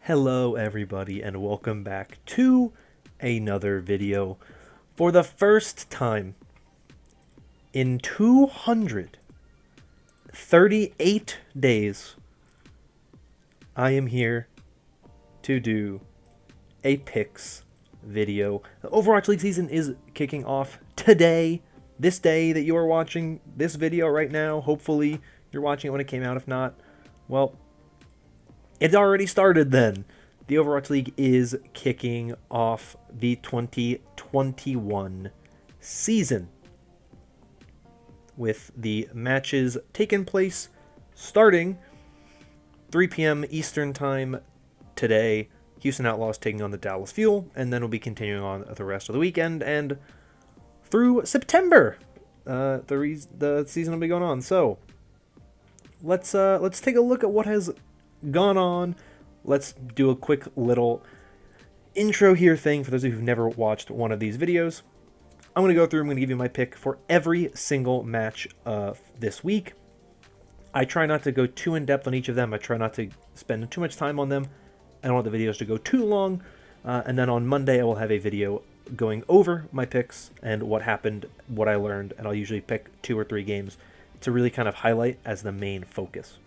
Hello everybody and welcome back to another video. For the first time in 238 days, I am here to do a picks video. The Overwatch League season is kicking off today, this day that you are watching this video right now. Hopefully you're watching it when it came out. If not, well, it's already started then. The Overwatch League is kicking off the 2021 season, with the matches taking place starting 3 p.m. Eastern Time today. Houston Outlaws taking on the Dallas Fuel, and then we'll be continuing on the rest of the weekend and through September. The season will be going on. So let's take a look at what has gone on. Let's do a quick little intro here thing for those of you who've never watched one of these videos. I'm going to go through, I'm going to give you my pick for every single match this week. I try not to go too in-depth on each of them. I try not to spend too much time on them. I don't want the videos to go too long. And then on Monday, I will have a video going over my picks and what happened, what I learned, and I'll usually pick 2 or 3 games to really kind of highlight as the main focus.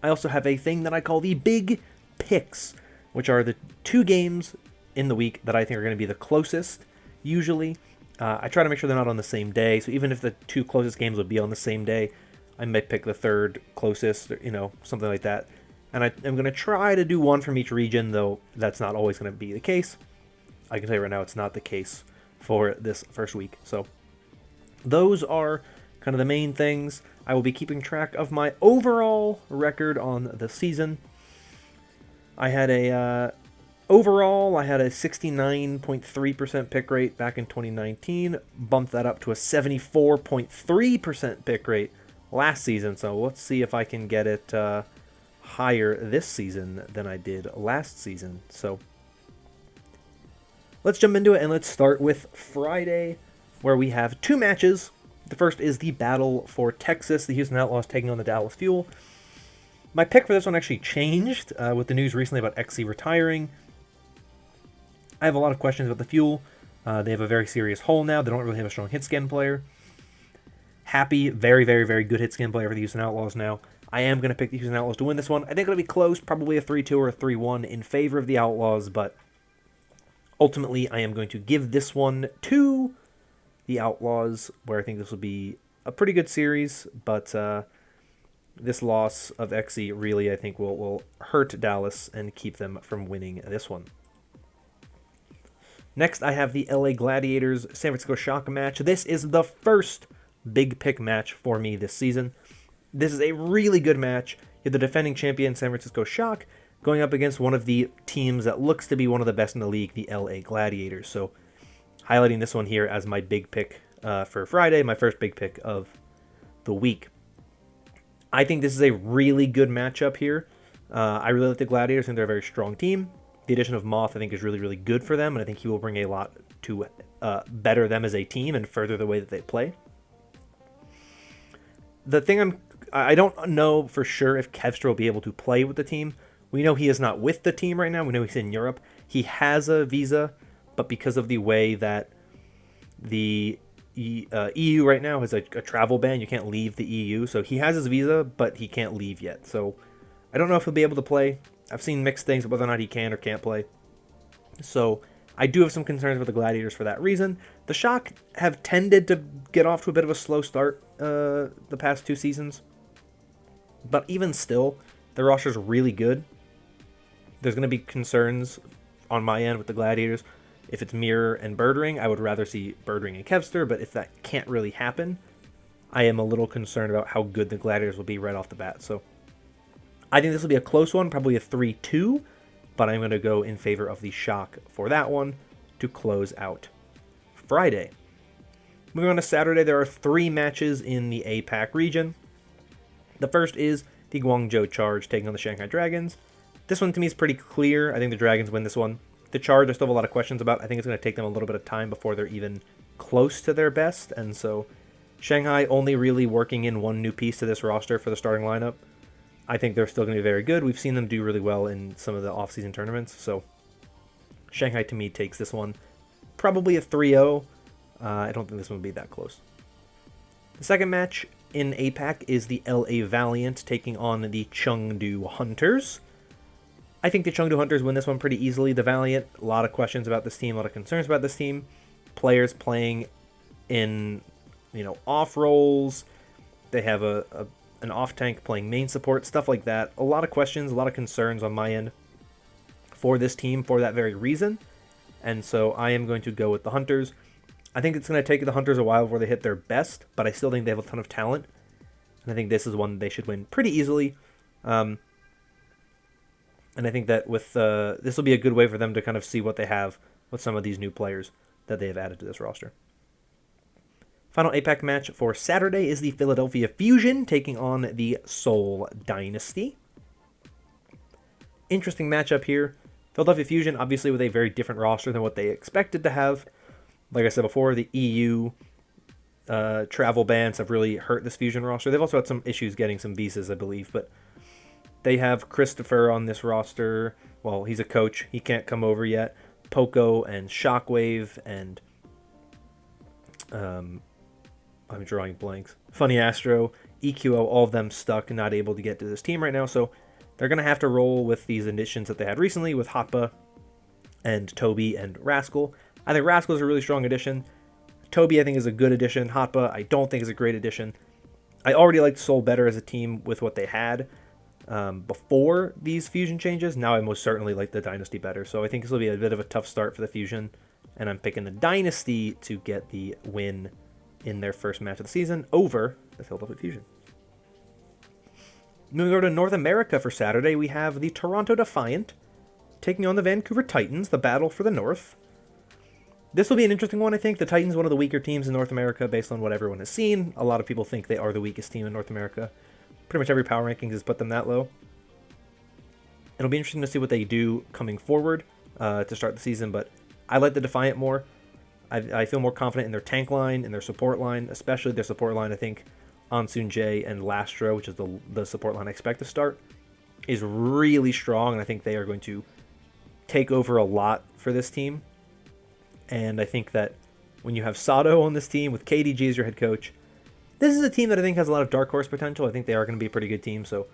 I also have a thing that I call the big picks, which are the 2 games in the week that I think are going to be the closest, usually. I try to make sure they're not on the same day, so even if the 2 closest games would be on the same day, I might pick the 3rd closest, something like that. And I'm going to try to do one from each region, though that's not always going to be the case. I can tell you right now it's not the case for this first week. So those are kind of the main things. I will be keeping track of my overall record on the season. I had overall I had a 69.3% pick rate back in 2019. Bumped that up to a 74.3% pick rate last season. So let's see if I can get it higher this season than I did last season. So let's jump into it, and let's start with Friday, where we have 2 matches. The first is the battle for Texas, the Houston Outlaws taking on the Dallas Fuel. My pick for this one actually changed with the news recently about XC retiring. I have a lot of questions about the Fuel. They have a very serious hole now. They don't really have a strong hit scan player. Happy, very, very, very good hit scan player for the Houston Outlaws now. I am going to pick the Houston Outlaws to win this one. I think it'll be close, probably a 3-2 or a 3-1 in favor of the Outlaws, but ultimately I am going to give this one to the Outlaws, where I think this will be a pretty good series, but this loss of XE really, I think, will hurt Dallas and keep them from winning this one. Next, I have the LA Gladiators San Francisco Shock match. This is the first big pick match for me this season. This is a really good match. You have the defending champion San Francisco Shock going up against one of the teams that looks to be one of the best in the league, the LA Gladiators. So highlighting this one here as my big pick for Friday, my first big pick of the week. I think this is a really good matchup here. I really like the Gladiators. I think they're a very strong team. The addition of Moth, I think, is really, really good for them, and I think he will bring a lot to better them as a team and further the way that they play. The thing I don't know for sure if Kevster will be able to play with the team. We know he is not with the team right now. We know he's in Europe. He has a visa, but because of the way that the EU right now has a travel ban, you can't leave the EU. So he has his visa, but he can't leave yet. So I don't know if he'll be able to play. I've seen mixed things about whether or not he can or can't play. So I do have some concerns with the Gladiators for that reason. The Shock have tended to get off to a bit of a slow start the past 2 seasons. But even still, their roster is really good. There's going to be concerns on my end with the Gladiators. If it's Mirror and Birdring, I would rather see Birdring and Kevster, but if that can't really happen, I am a little concerned about how good the Gladiators will be right off the bat. So I think this will be a close one, probably a 3-2, but I'm going to go in favor of the Shock for that one to close out Friday. Moving on to Saturday, there are 3 matches in the APAC region. The first is the Guangzhou Charge taking on the Shanghai Dragons. This one to me is pretty clear. I think the Dragons win this one. The Charge I still have a lot of questions about. I think it's going to take them a little bit of time before they're even close to their best, and so Shanghai only really working in one new piece to this roster for the starting lineup. I think they're still going to be very good. We've seen them do really well in some of the off-season tournaments, so Shanghai to me takes this one. Probably a 3-0. I don't think this one will be that close. The second match in APAC is the LA Valiant taking on the Chengdu Hunters. I think the Chengdu Hunters win this one pretty easily. The Valiant, a lot of questions about this team, a lot of concerns about this team. Players playing in, off roles. They have an off tank playing main support, stuff like that. A lot of questions, a lot of concerns on my end for this team for that very reason. And so I am going to go with the Hunters. I think it's going to take the Hunters a while before they hit their best, but I still think they have a ton of talent. And I think this is one they should win pretty easily. And I think that with this will be a good way for them to kind of see what they have with some of these new players that they have added to this roster. Final APAC match for Saturday is the Philadelphia Fusion taking on the Seoul Dynasty. Interesting matchup here. Philadelphia Fusion, obviously, with a very different roster than what they expected to have. Like I said before, the EU travel bans have really hurt this Fusion roster. They've also had some issues getting some visas, I believe, but they have Christopher on this roster. Well, he's a coach. He can't come over yet. Poco and Shockwave and I'm drawing blanks. Funny Astro, EQO, all of them stuck and not able to get to this team right now. So they're going to have to roll with these additions that they had recently with Hotba and Toby and Rascal. I think Rascal is a really strong addition. Toby, I think, is a good addition. Hotba, I don't think is a great addition. I already liked Seoul better as a team with what they had before these Fusion changes. Now I most certainly like the Dynasty better. So I think this will be a bit of a tough start for the Fusion. And I'm picking the Dynasty to get the win in their first match of the season over the Philadelphia Fusion. Moving over to North America for Saturday, we have the Toronto Defiant taking on the Vancouver Titans, the battle for the North. This will be an interesting one, I think. The Titans, one of the weaker teams in North America based on what everyone has seen. A lot of people think they are the weakest team in North America. Pretty much every power rankings has put them that low. It'll be interesting to see what they do coming forward to start the season, but I like the Defiant more. I feel more confident in their tank line, in their support line, especially their support line. I think Ansun J and Lastro, which is the support line I expect to start, is really strong, and I think they are going to take over a lot for this team. And I think that when you have Sato on this team with KDG as your head coach, this is a team that I think has a lot of dark horse potential. I think they are going to be a pretty good team. So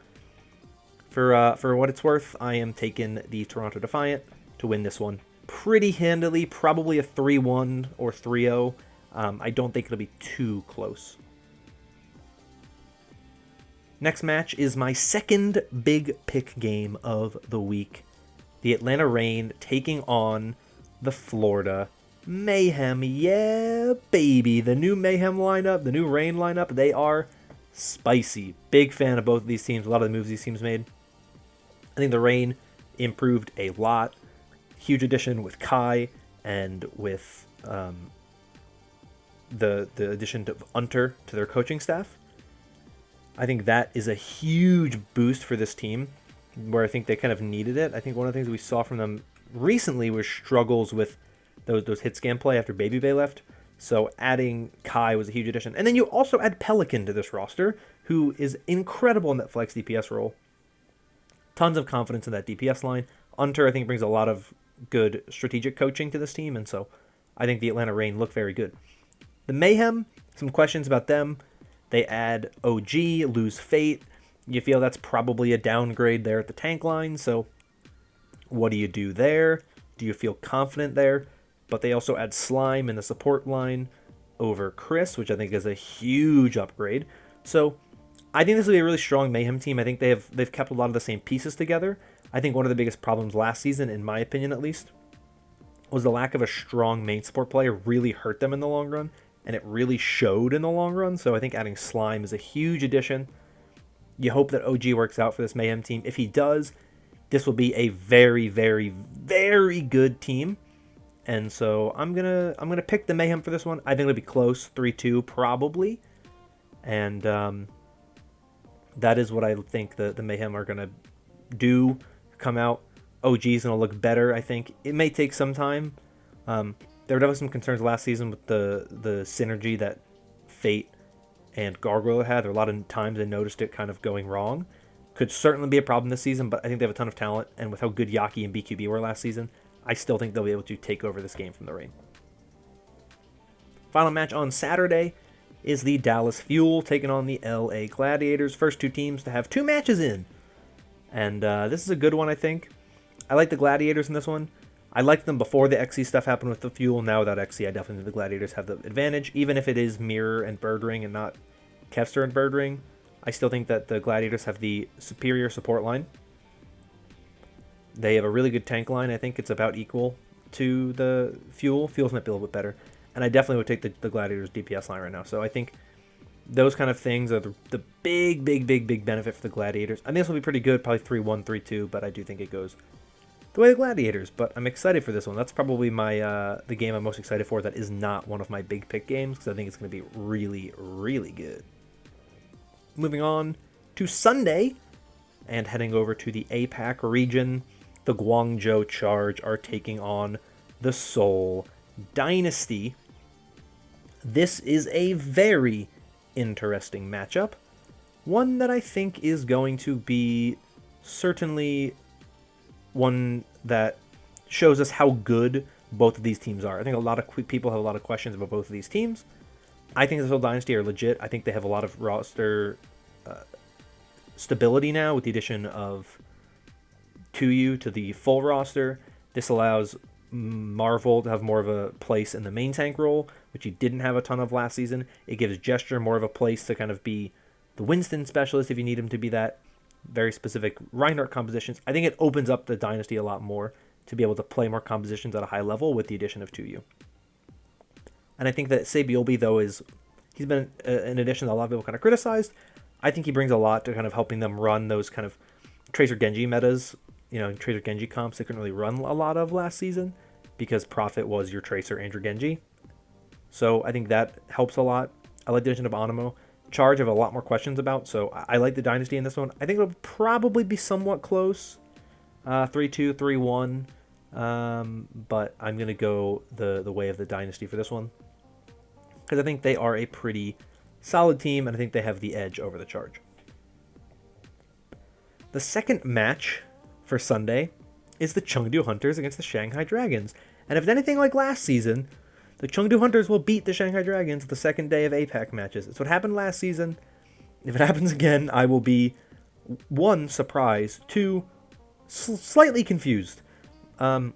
for what it's worth, I am taking the Toronto Defiant to win this one pretty handily, probably a 3-1 or 3-0. I don't think it'll be too close. Next match is my second big pick game of the week. The Atlanta Reign taking on the Florida Mayhem. Yeah, baby. The new Mayhem lineup, the new Reign lineup, they are spicy. Big fan of both of these teams. A lot of the moves these teams made. I think the Reign improved a lot. Huge addition with Kai and with the addition of Unter to their coaching staff. I think that is a huge boost for this team, where I think they kind of needed it. I think one of the things we saw from them recently was struggles with those hit scan play after Baby Bay left. So adding Kai was a huge addition. And then you also add Pelican to this roster, who is incredible in that flex DPS role. Tons of confidence in that DPS line. Unter, I think, brings a lot of good strategic coaching to this team, and so I think the Atlanta Reign look very good. The Mayhem, some questions about them. They add OG, lose Fate. You feel that's probably a downgrade there at the tank line, so what do you do there? Do you feel confident there? But they also add Slime in the support line over Chris, which I think is a huge upgrade. So I think this will be a really strong Mayhem team. I think they've kept a lot of the same pieces together. I think one of the biggest problems last season, in my opinion at least, was the lack of a strong main support player really hurt them in the long run, and it really showed in the long run. So I think adding Slime is a huge addition. You hope that OG works out for this Mayhem team. If he does, this will be a very, very, very good team. And so I'm gonna pick the Mayhem for this one. I think it'll be close, 3-2 probably. And that is what I think the Mayhem are gonna do. Come out. OG is gonna look better. I think it may take some time. There were definitely some concerns last season with the synergy that Fate and Gargoyle had. There were a lot of times I noticed it kind of going wrong. could certainly be a problem this season, but I think they have a ton of talent, and with how good Yaki and BQB were last season, I still think they'll be able to take over this game from the Reign. Final match on Saturday is the Dallas Fuel taking on the LA Gladiators. First two teams to have 2 matches in. And this is a good one, I think. I like the Gladiators in this one. I liked them before the XC stuff happened with the Fuel. Now without XC, I definitely think the Gladiators have the advantage. Even if it is Mirror and Birdring and not Kevster and Birdring, I still think that the Gladiators have the superior support line. They have a really good tank line. I think it's about equal to the Fuel. Fuel's might be a little bit better. And I definitely would take the Gladiators DPS line right now. So I think those kind of things are the big benefit for the Gladiators. I think this will be pretty good, probably 3-1, 3-2, but I do think it goes the way of the Gladiators. But I'm excited for this one. That's probably my the game I'm most excited for that is not one of my big pick games, because I think it's going to be really good. Moving on to Sunday, and heading over to the APAC region, the Guangzhou Charge are taking on the Seoul Dynasty. This is a very interesting matchup. One that I think is going to be certainly one that shows us how good both of these teams are. I think a lot of people have a lot of questions about both of these teams. I think the Seoul Dynasty are legit. I think they have a lot of roster stability now with the addition of 2U to the full roster. This allows Marvel to have more of a place in the main tank role, which he didn't have a ton of last season. It gives Gesture more of a place to kind of be the Winston specialist if you need him to be that. Very specific Reinhardt compositions. I think it opens up the Dynasty a lot more to be able to play more compositions at a high level with the addition of 2U. And I think that Sabiobi, though, he's been an addition that a lot of people kind of criticized. I think he brings a lot to kind of helping them run those kind of Tracer Genji metas, Tracer Genji comps they couldn't really run a lot of last season because Prophet was your Tracer Andrew Genji. So I think that helps a lot. I like the addition of Animo. Charge I have a lot more questions about, so I like the Dynasty in this one. I think it'll probably be somewhat close, 3-2, 3-1, but I'm going to go the way of the Dynasty for this one, because I think they are a pretty solid team, and I think they have the edge over the Charge. The second match for Sunday is the Chengdu Hunters against the Shanghai Dragons, and if it's anything like last season, the Chengdu Hunters will beat the Shanghai Dragons the second day of APAC matches. It's what happened last season. If it happens again, I will be 1, surprised, 2, slightly confused. I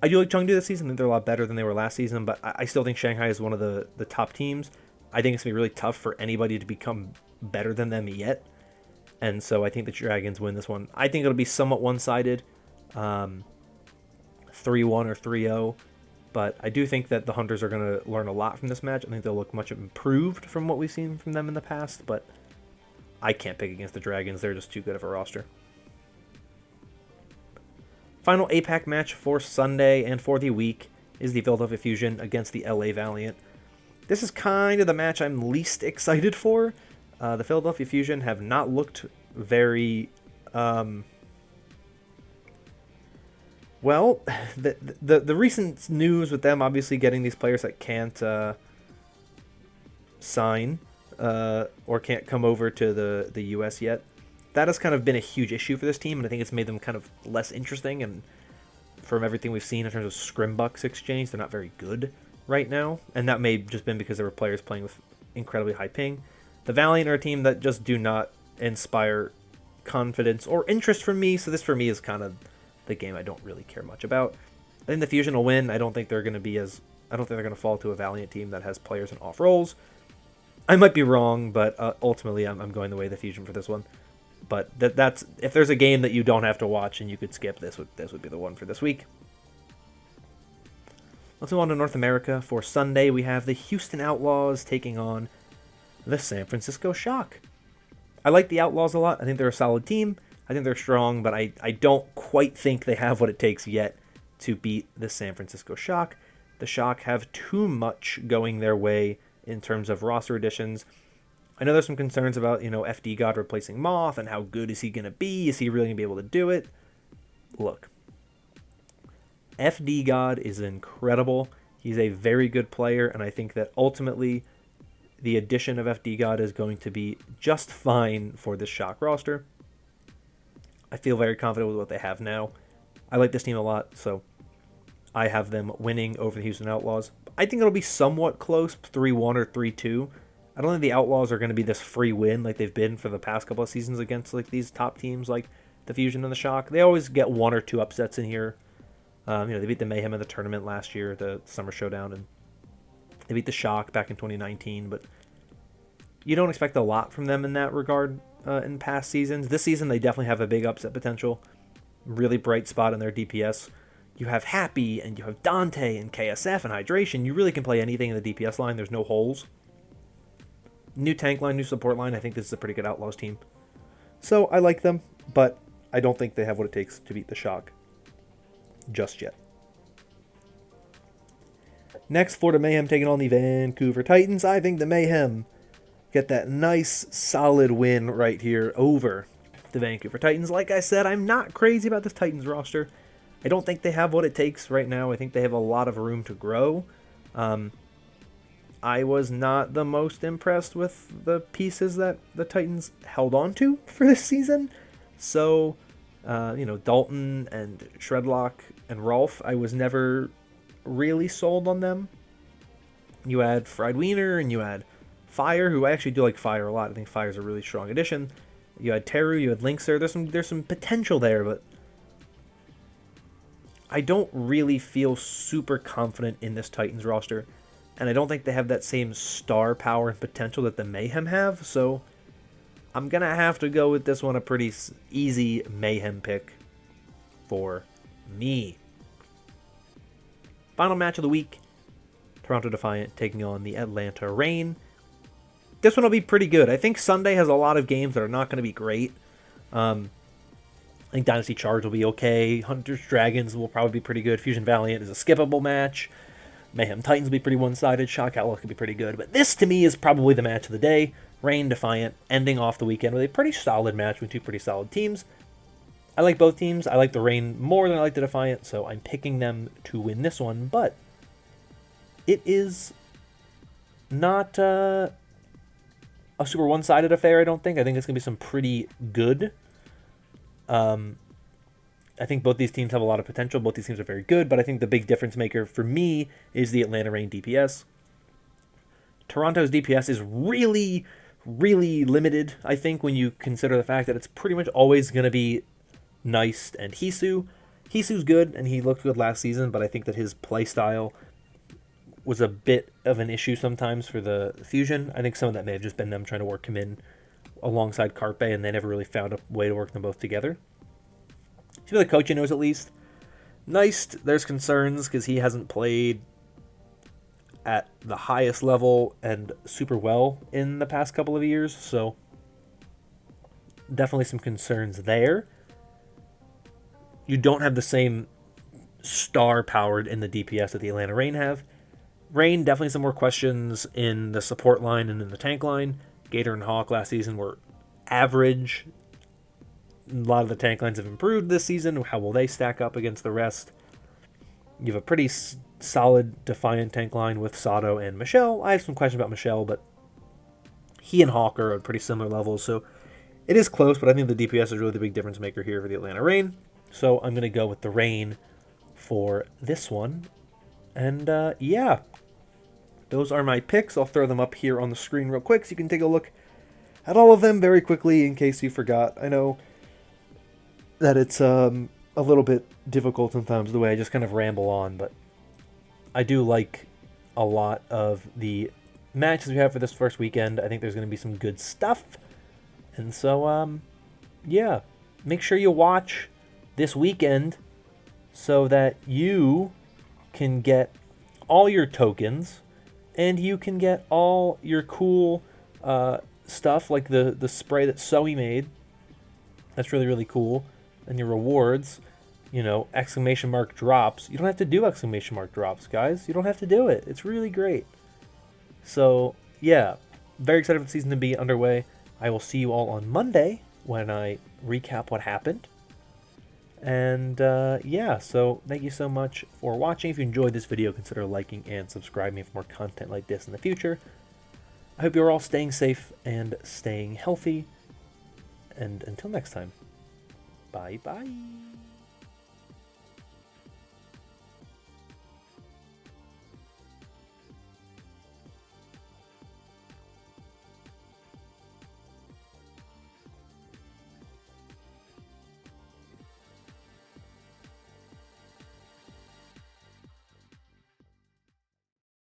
do like Chengdu this season. I think they're a lot better than they were last season, but I still think Shanghai is one of the top teams. I think it's going to be really tough for anybody to become better than them yet. And so I think the Dragons win this one. I think it'll be somewhat one-sided, 3-1 or 3-0. But I do think that the Hunters are going to learn a lot from this match. I think they'll look much improved from what we've seen from them in the past. But I can't pick against the Dragons. They're just too good of a roster. Final APAC match for Sunday and for the week is the Philadelphia Fusion against the LA Valiant. This is kind of the match I'm least excited for. The Philadelphia Fusion have not looked very... Well, the recent news with them obviously getting these players that can't sign or can't come over to the U.S. yet, that has kind of been a huge issue for this team, and I think it's made them kind of less interesting, and from everything we've seen in terms of Scrimbucks exchange, they're not very good right now, and that may just been because there were players playing with incredibly high ping. The Valiant are a team that just do not inspire confidence or interest from me, so this for me is kind of the game I don't really care much about. I think the Fusion will win. I don't think they're going to fall to a Valiant team that has players in off roles. I might be wrong, but ultimately I'm going the way of the Fusion for this one. But that's if there's a game that you don't have to watch and you could skip, this would be the one for this week. Let's move on to North America. For Sunday, we have the Houston Outlaws taking on the San Francisco Shock. I like the Outlaws a lot. I think they're a solid team. I think they're strong, but I don't quite think they have what it takes yet to beat the San Francisco Shock. The Shock have too much going their way in terms of roster additions. I know there's some concerns about, FD God replacing Moth and how good is he going to be? Is he really going to be able to do it? Look, FD God is incredible. He's a very good player, and I think that ultimately the addition of FD God is going to be just fine for this Shock roster. I feel very confident with what they have now. I like this team a lot, so I have them winning over the Houston Outlaws. I think it'll be somewhat close, 3-1 or 3-2. I don't think the Outlaws are going to be this free win like they've been for the past couple of seasons against like these top teams like the Fusion and the Shock. They always get 1 or 2 upsets in here. They beat the Mayhem in the tournament last year, the Summer Showdown, and they beat the Shock back in 2019. But you don't expect a lot from them in that regard in past seasons. This season, they definitely have a big upset potential. Really bright spot in their DPS. You have Happy, and you have Dante, and KSF, and Hydration. You really can play anything in the DPS line. There's no holes. New tank line, new support line. I think this is a pretty good Outlaws team. So I like them, but I don't think they have what it takes to beat the Shock just yet. Next, Florida Mayhem taking on the Vancouver Titans. I think the Mayhem get that nice, solid win right here over the Vancouver Titans. Like I said, I'm not crazy about this Titans roster. I don't think they have what it takes right now. I think they have a lot of room to grow. I was not the most impressed with the pieces that the Titans held on to for this season. So, Dalton and Shredlock and Rolf, I was never really sold on them. You had Fried Wiener and you had Fire, who I actually do like Fire a lot. I think Fire's a really strong addition. You had Teru, you had Linkser. There's some potential there, but I don't really feel super confident in this Titans roster. And I don't think they have that same star power and potential that the Mayhem have. So I'm going to have to go with this one, a pretty easy Mayhem pick for me. Final match of the week. Toronto Defiant taking on the Atlanta Reign. This one will be pretty good. I think Sunday has a lot of games that are not going to be great. I think Dynasty Charge will be okay. Hunters Dragons will probably be pretty good. Fusion Valiant is a skippable match. Mayhem Titans will be pretty one-sided. Shock Outlaws could be pretty good. But this, to me, is probably the match of the day. Reign Defiant ending off the weekend with a pretty solid match with two pretty solid teams. I like both teams. I like the Reign more than I like the Defiant, so I'm picking them to win this one. But it is not a super one-sided affair, I don't think. I think it's going to be some pretty good. I think both these teams have a lot of potential. Both these teams are very good, but I think the big difference maker for me is the Atlanta Reign DPS. Toronto's DPS is really, really limited, I think, when you consider the fact that it's pretty much always going to be Nice and Hisu. Hisu's good, and he looked good last season, but I think that his play style was a bit of an issue sometimes for the Fusion. I think some of that may have just been them trying to work him in alongside Carpe, and they never really found a way to work them both together. So the coach knows at least. Nice, there's concerns because he hasn't played at the highest level and super well in the past couple of years, so definitely some concerns there. You don't have the same star powered in the DPS that the Atlanta Reign have. Reign, definitely some more questions in the support line and in the tank line. Gator and Hawk last season were average. A lot of the tank lines have improved this season. How will they stack up against the rest? You have a pretty solid Defiant tank line with Sato and Michelle. I have some questions about Michelle, but he and Hawk are at pretty similar levels, so it is close, but I think the DPS is really the big difference maker here for the Atlanta Reign. So I'm going to go with the Reign for this one. And yeah, those are my picks. I'll throw them up here on the screen real quick so you can take a look at all of them very quickly in case you forgot. I know that it's a little bit difficult sometimes the way I just kind of ramble on, but I do like a lot of the matches we have for this first weekend. I think there's going to be some good stuff. And so, yeah, make sure you watch this weekend so that you can get all your tokens and you can get all your cool stuff like the spray that Zoe made. That's really, really cool. And your rewards, exclamation mark drops. You don't have to do exclamation mark drops, guys. You don't have to do it. It's really great. So, yeah, very excited for the season to be underway. I will see you all on Monday when I recap what happened. And, yeah, so thank you so much for watching. If you enjoyed this video, consider liking and subscribing for more content like this in the future. I hope you're all staying safe and staying healthy. And until next time. Bye bye.